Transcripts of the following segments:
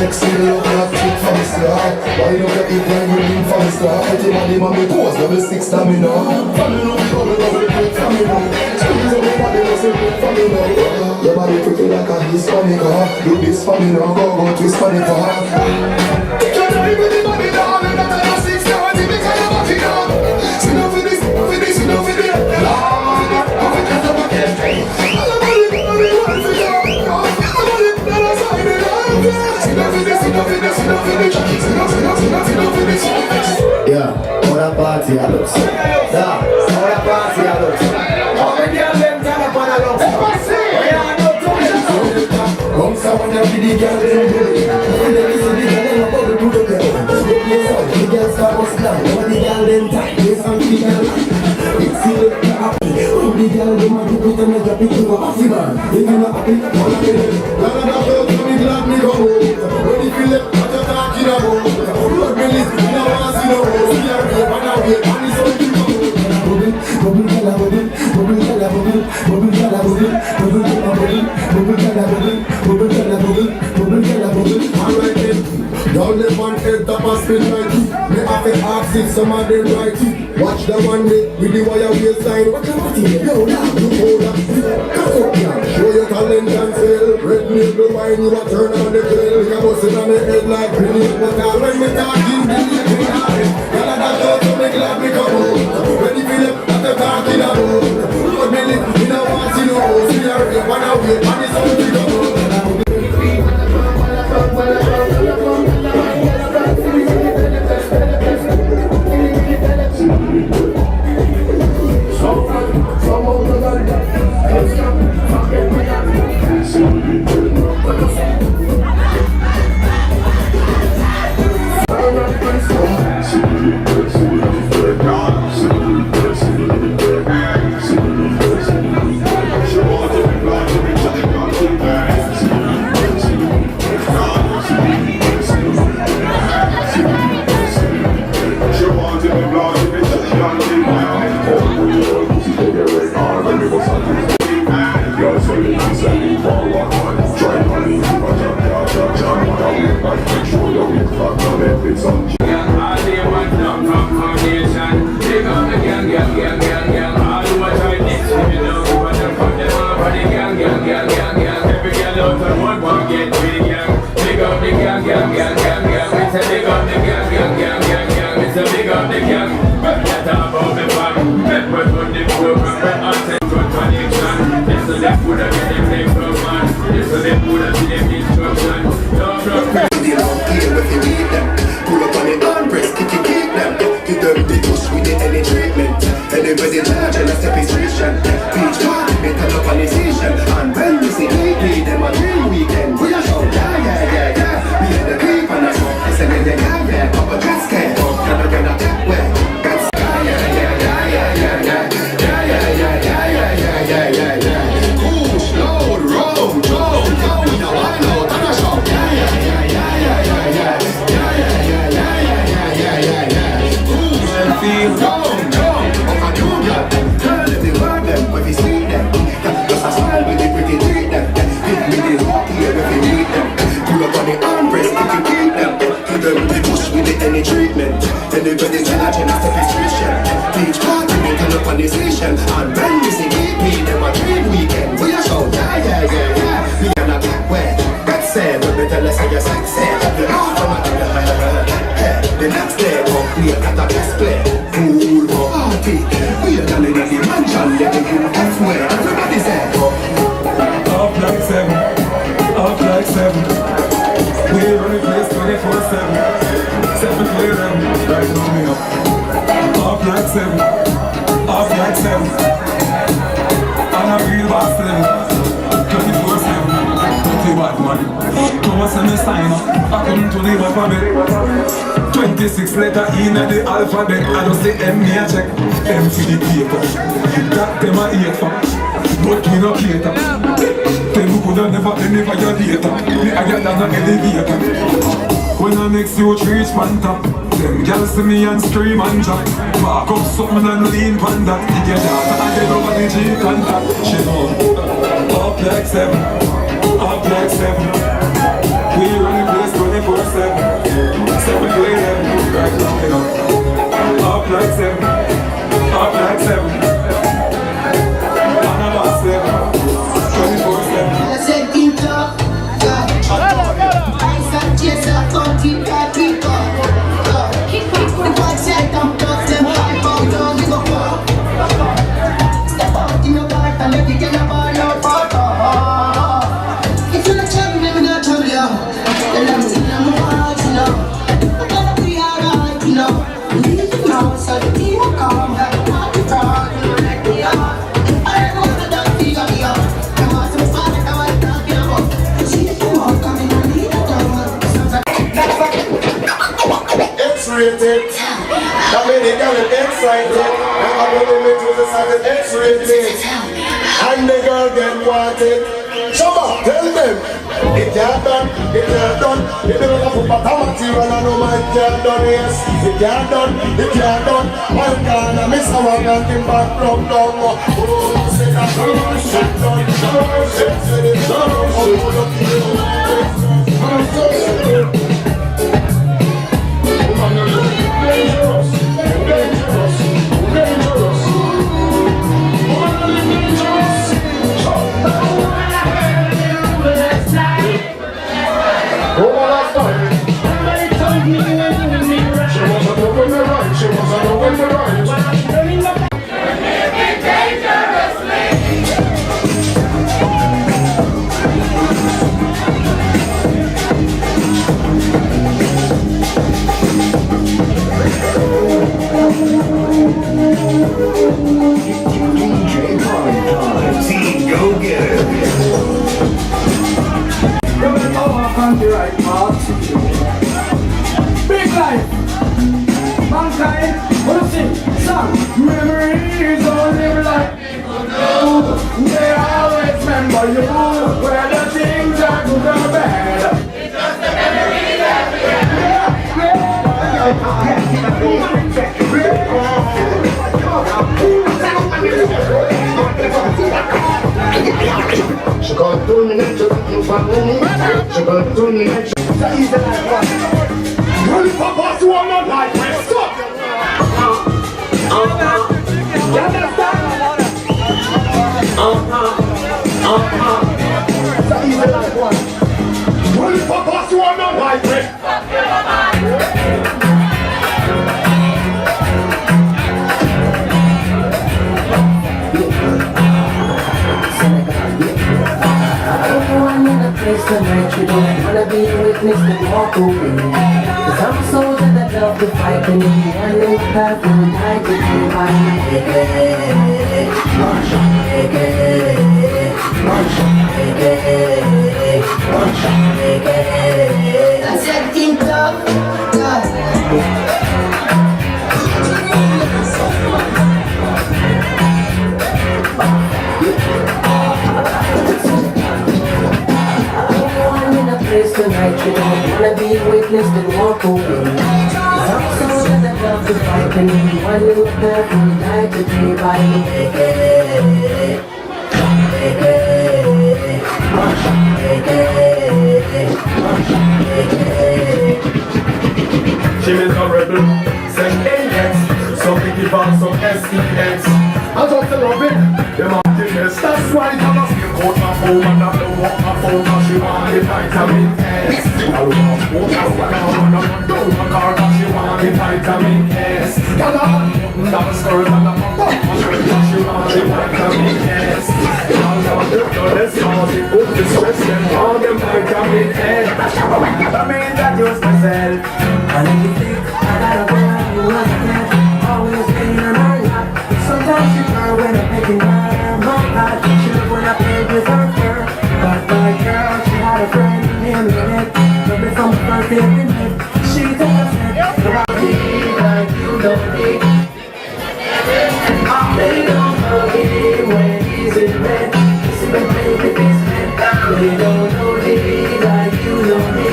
sexy, look like chick from the start. Why you get it when you lean from the start? I tell my name and me pose, double six stamina. Family look double quick from me now. Squeeze up your body, just a quick from me now. Your body pretty like a Hispanic, do this for me now, go twist for the car. Can I with the body down, and I'm at 6:30 because I'm back down. Sit down for this, sit down for this. Yeah, what a party I look. Yeah, what a party I look. How many of them turn up on a look? Peppaseed! Yeah, no talk. Come someone that be the girl them bully. When they listen the girl them a bubble to the girl. Look me up, the girl start us down. When the girl them tight, they some the girl. It's still happy. When the girl them a do it and they drop it to a happy man. If you not happy, all of it. Glad I felt to me glad me go home. When you feel it, what you talking about? Blood me live, you know what I see no more. See a rave and a wave and it's all you know. Bubble gala bubble, bubble gala bubble, bubble gala bubble, bubble gala bubble, bubble gala bubble, bubble gala bubble, bubble gala bubble. Alright then, down the one head top and spin right. Me have to ask if some of them right. Watch the one day with the wire waistline. What you want here? Yo, now you hold up. Come up here, show your talent and sell. Red label wine, you a turn on the grill. You bust it on the head like brilliant. But when me talking, brilliant, me hard. Y'all are not out to me glad me come home. Ready for them, that they're talking about. Lord me live, me no want to know. See a rave and a wave, and it's all we go. the alphabet. 26 letter in the alphabet. I just say M me a check. M for the paper. That them a hater, but we no cater. Them who coulda never deliver your data. Me a get down an elevator. When I next you reach man top, them girls see me and scream and jack. Back up something and lean pan that. Your daughter and get over the G contact. She know up like 7, up like 7. We run the place 24/7. like 7, hot like 7. And I'm at 7, 24/7. I said keep up, I said yes, I can't keep that people. The boy said don't touch them, I found don't give a fuck. Step out in your part and let me get a ball out for. If you're not trouble, maybe not trouble you. Then I'm in my heart, you know. I'm gonna be alright, you know. Leave you now, so the team will come. Have a party talk, you know, like me up. I don't know that figure me up. I want some fun, I want to talk you about. See if you want coming and leave it down. X-rated. That made the girl excited. And I want to make the side X-rated. And the girl get wanted. Shabba, tell them. It can't done, it can't done. It don't have a bottom material and no man can't done, yes. It can't done, it can't done. One can I miss a one and him back from down. Oh, say that shit done, shit said it done. Dangerous, dangerous, dangerous. Somebody told me when me right. She wasn't doing me right, she wasn't doing me right. DJ Crooks, go get it. Coming over on the right path. Big life. Mankind, what you sing? Song. Memories don't live like people do. They always remember you. Whether things are good or bad. It's just a memory that we have. She got 2 minutes to get you from me. She got 2 minutes. So he's the like one. Really papa to a man like me. Stop! You understand? So he's the like one. Really papa to a man like me. Everyone in the place tonight, you don't wanna be with Mysta, walk away. Cause I'm a soldier that love to fight, and anyone in the path will die to be by I said think tough, tonight, you don't wanna be witness and walk away. I'm so that I love to fight, and anyone in the path will die today by She is a rebel, send AX, some piggy bank, some SEX. I just love it, them activists. That's why I must get caught my phone and I don't want my phone, cause she want the vitamin S. I don't want to walk out and I don't want car, cause she want the vitamin S. Got a button down skirt and I'm a bump, cause she want the vitamin S. All of the let's cause it good to stress them, all them vitamin S. I mean that use myself. and if you think I gotta go, you want to get always being on her lap. Sometimes she cry when I'm picking her, my God, she look when I played with her fur. But my girl, she had a friend named Lynette, but from the first day we met, she told us that about me like you don't need. They don't know him when he's in bed. See me play with his head. They don't know me like you know me.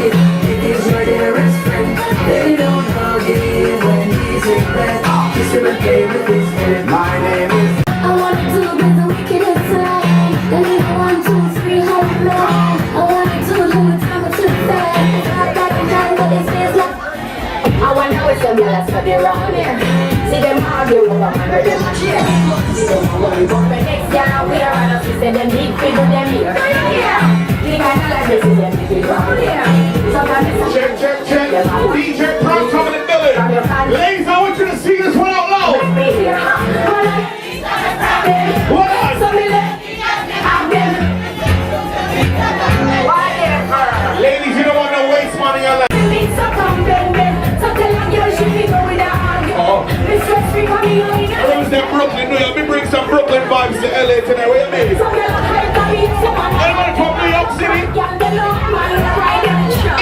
Check. DJ Crooks coming in the building. Ladies, I want you to see this one out loud. What on? Ladies, you don't want no waste money in your life. Where's that Brooklyn, New York? Me bring some Brooklyn vibes to LA tonight. Where you mean? Anybody from New York City?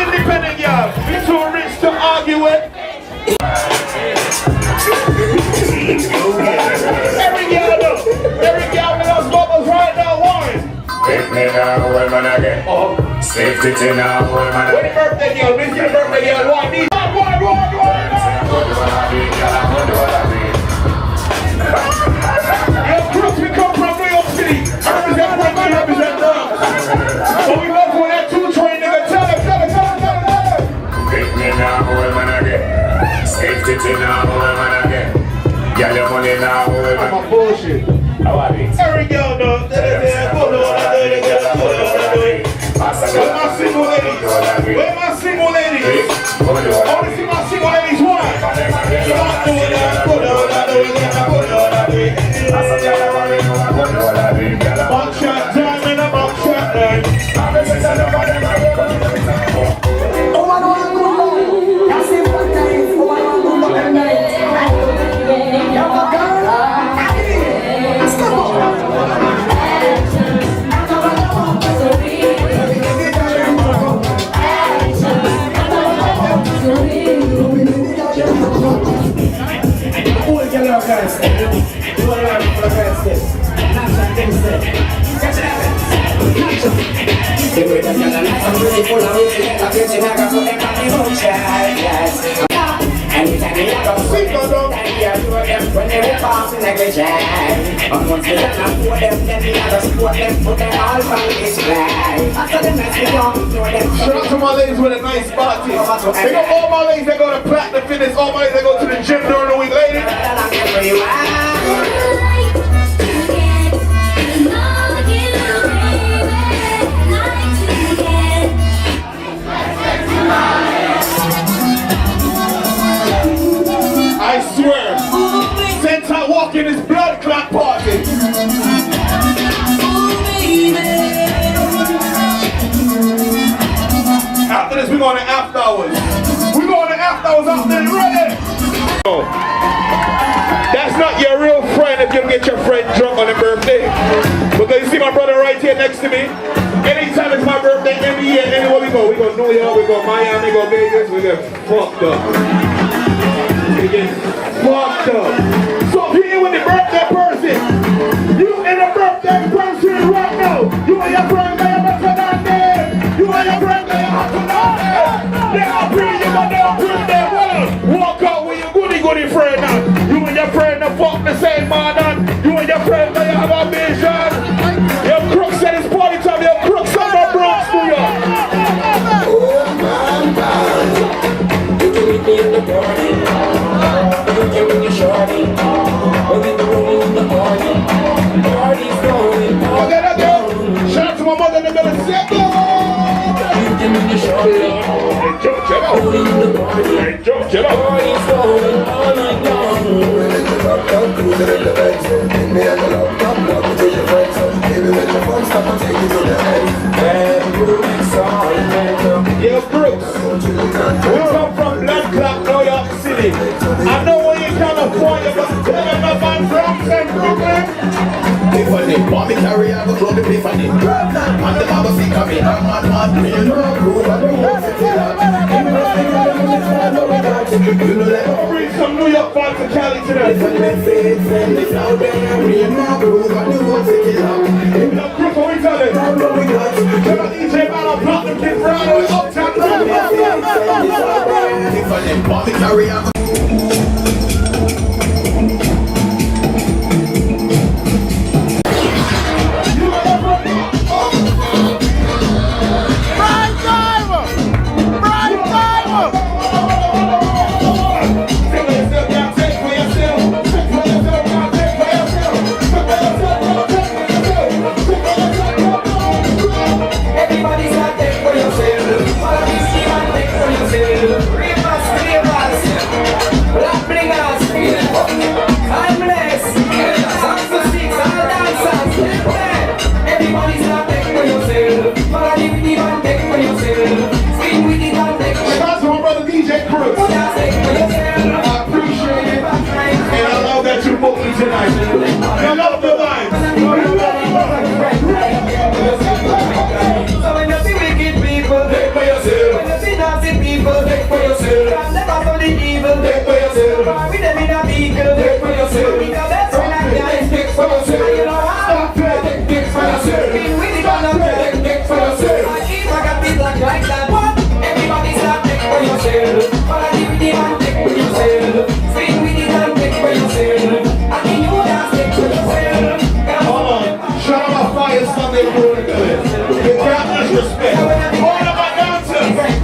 Independent girl. We too rich to argue with. Every girl with those bubbles right now, Warren. Pick me now, where man again? Safety to now, where man When the birthday girl, this is the birthday girl, one. Yo, Crooks, we come from New York City. I represent Brooklyn, represent Bronx. So we love when that 2 train nigga tell him. Pick me now, where man again? Safety to now, where man again? Get your money now, where man I'm a bullshit. How are you? Every girl knows. Where my single ladies? Where my single ladies? I want to see my single ladies. Why? Buckshot time and a buckshot night. When they were passing negligence, and once they done for them, then the others support them, put them all from this flag. After the mess, we don't know them. Shout out to my ladies with a nice party. They got all my ladies that go to Platinum Fitness, all my ladies that go to the gym during the week, ladies. I swear, since I walk in this blood clot party. After this, we're going to after hours. We're going to after hours out there, ready? Oh. That's not your real friend if you get your friend drunk on a birthday. Because you see my brother right here next to me. Anytime it's my birthday, any year, anywhere we go New York, we go Miami, we go Vegas, we get fucked up. We get fucked up. So if you're here with the birthday person, you and the birthday person right now, you and your friend, they are better than them. You and your friend, they are better than them. They are bring you, but they are bring them well. Walk out with your goody friend now. You and your friend, they fuck the same man on. You and your friend, they have a vision. Your Crooks said it's party time, your Crooks on the Bronx, New York. Oh, man. You can meet me in the morning. You can bring your shorty. We'll be the room in the morning. Party's going on. Okay. Shout out to my mother in the middle. Say go. You can bring your shorty. Hey, Joe, chill out. Hey, Joe, chill out. Party's going all night long. Yo, Crooks, we come from Blood Clot, New York City. I know where you California, but tell them about Bronx and Brooklyn. Tiffany, want me carry out the club, Tiffany. And the mama see me, I'm not me, you know, groove, I don't want to tell her. You know that. Bring some New York fans to Cali tonight. It's out there, me and my groove, I don't want to tell her. Yo, Crooks, what we telling? Tell them DJ Battle, Platinum Kid Brown, Uptown Brown. Tiffany, want me carry out the Everybody start take for yourself. Follow the rhythm and take for yourself. Spin with it and take for yourself. Shout out to my brother DJ Crooks. I appreciate it. And I love that you booked me tonight. I love the vibes. So when you see wicked people, take for yourself. When you see nasty people, take for yourself. And never for the evil, take for yourself. With them in a vehicle, take for yourself. Because that's when I die, take for yourself. You know how take for yourself. Spin with it and take for yourself. I keep my got it like that. Everybody start take for yourself. Follow the rhythm and take for yourself. Spin with it and take for yourself. And the new dance take for yourself. Hold on. Shout out my fire Sunday morning. You can't disrespect. All of my dancers.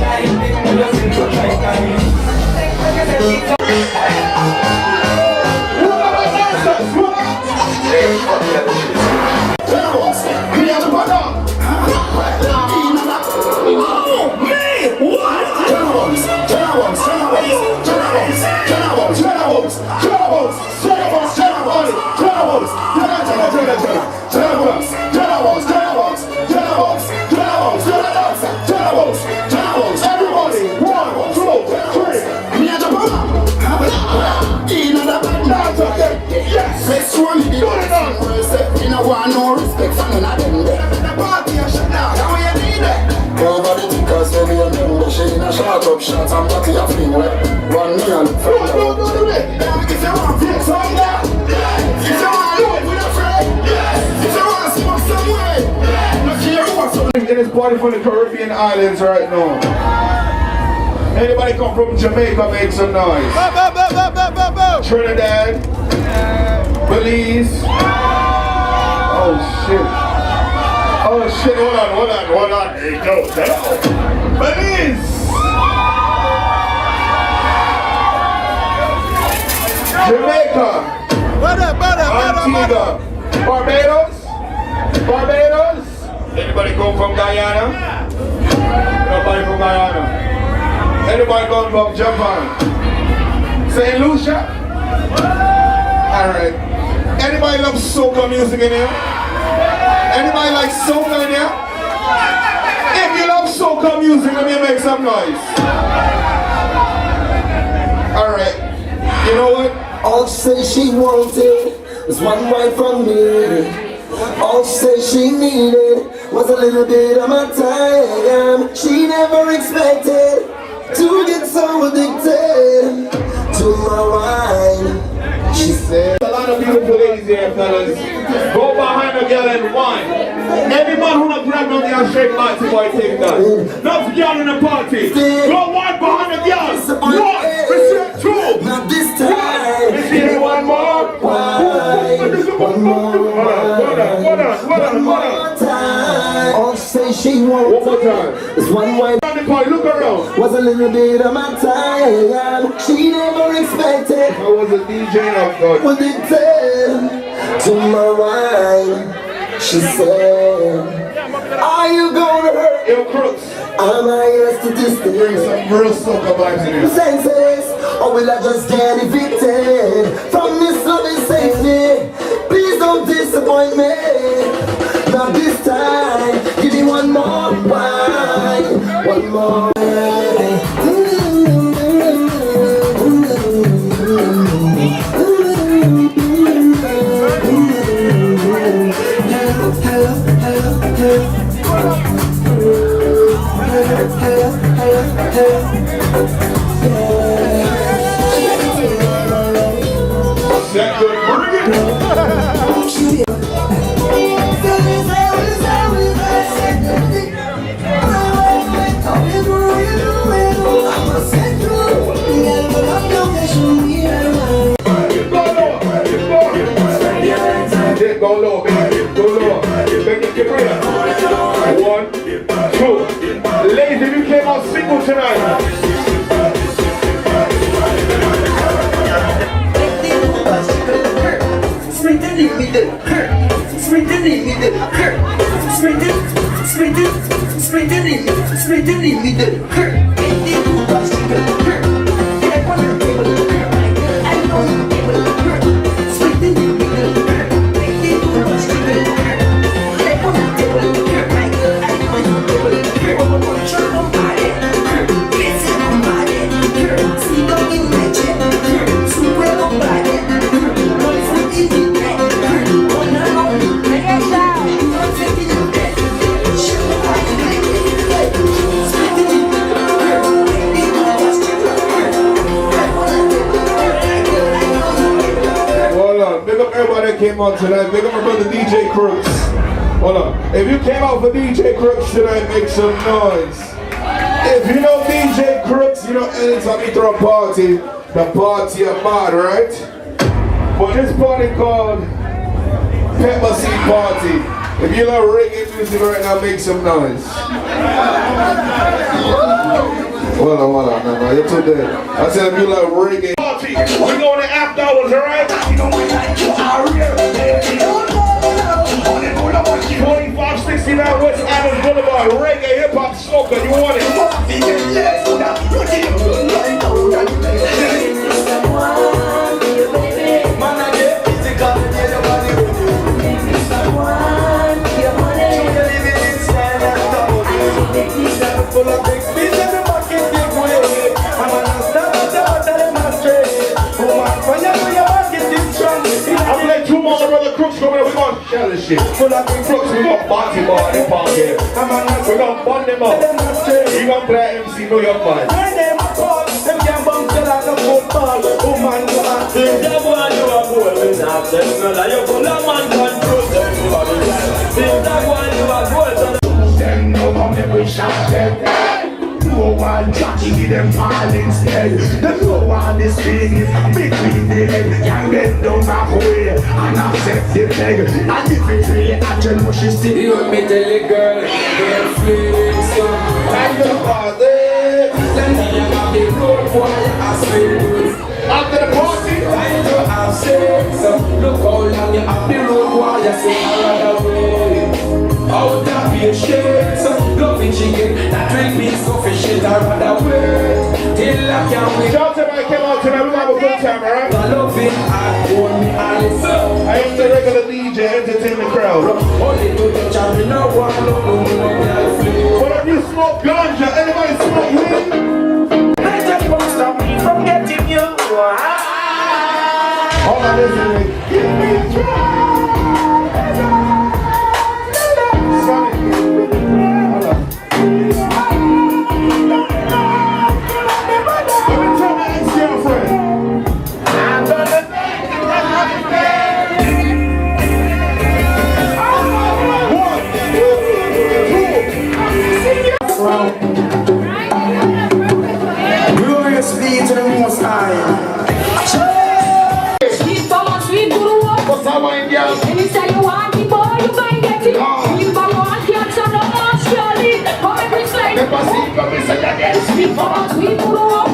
Shut up, shots, I'm not your fling wet. Run me and do it. If you want to fix on that, if you want to do it with a friend, if you want to smoke some way, look here, what's up? In this party from the Caribbean islands right now. Anybody come from Jamaica, make some noise. Trinidad, Belize. Oh shit. Oh shit, hold on. Hey, no. Belize. Jamaica, Antigua, Barbados. Anybody come from Guyana? Nobody from Guyana. Anybody come from Japan? St. Lucia? Alright. Anybody love soca music in here? Anybody like soca in here? If you love soca music, let me make some noise. Alright. You know what? All she said she wanted was one right from me. All she said she needed was a little bit of my time. She never expected to get so addicted to my wine. She said, a lot of beautiful ladies here, fellas. Go behind the girl and wine. Every man who not grab on the girl shake party boy take that. Not girl in the party. Go one behind the girl. One, receive two. not this time. Receive one more. One more time. All she said she wanted One more time. is one way. Look around. Was a little bit of my time. She never expected. I was a DJ of God. Was addicted to my wine. She said, are you gonna hurt? Yo, Crooks. Am I yes to this Bring thing? some real soca vibes in here. Senses, or will I just get evicted from this loving safety? Please don't disappoint me. Not this time. Give me one more wine. One more That good. Bring it. Go low, baby. Go low. Keep it up. 1, 2. Ladies, if you came out single tonight. came out tonight, big up my brother DJ Crooks. Hold on. If you came out for DJ Crooks tonight, make some noise. If you know DJ Crooks, you know anytime you throw a party, the party are mad, right? But this party called Peppaseed Party. If you love reggae music right now, make some noise. Hold on, no, you're too dead. I said if you love reggae party, we're going to after hours, alright? 2569 West Adams Boulevard, reggae, hip hop, soca, you want it? I'm gonna let two more brother Crooks come in, we're gonna share this shit. Crooks, we're gonna party bar in park here. We're gonna bun them up. You gonna play MC, know your fight. Them know how every shot them. No one jockey with them all instead. The no one this thing is between the head. Can get down halfway and accept the peg. And if it really action what she still. You want me tell the girl, girl flex up. And the party. Then me and the road boy I say good. After the party, time to have sex. Look how long you have the road boy I say I run away. Out of your shit, loving chicken, that drink me so fish shit, I rather wait till I can't wait. Shout out to everybody came out tonight, we have a good time, alright? I love it, I want me, I listen. I am the regular DJ, entertain the crowd. Only to the champion, no one, no, But if you smoke ganja, anybody smoke weed? they just won't stop me from getting you. Hold on, listen, give me dry. Glorious be to the Most High. Sweet mama, sweet guru. What's up, my girl? Anytime you want it, boy, you can get it. You buy one, can't turn on Australia. How every slide. Peppaseed, come and say that again. Sweet mama, sweet guru.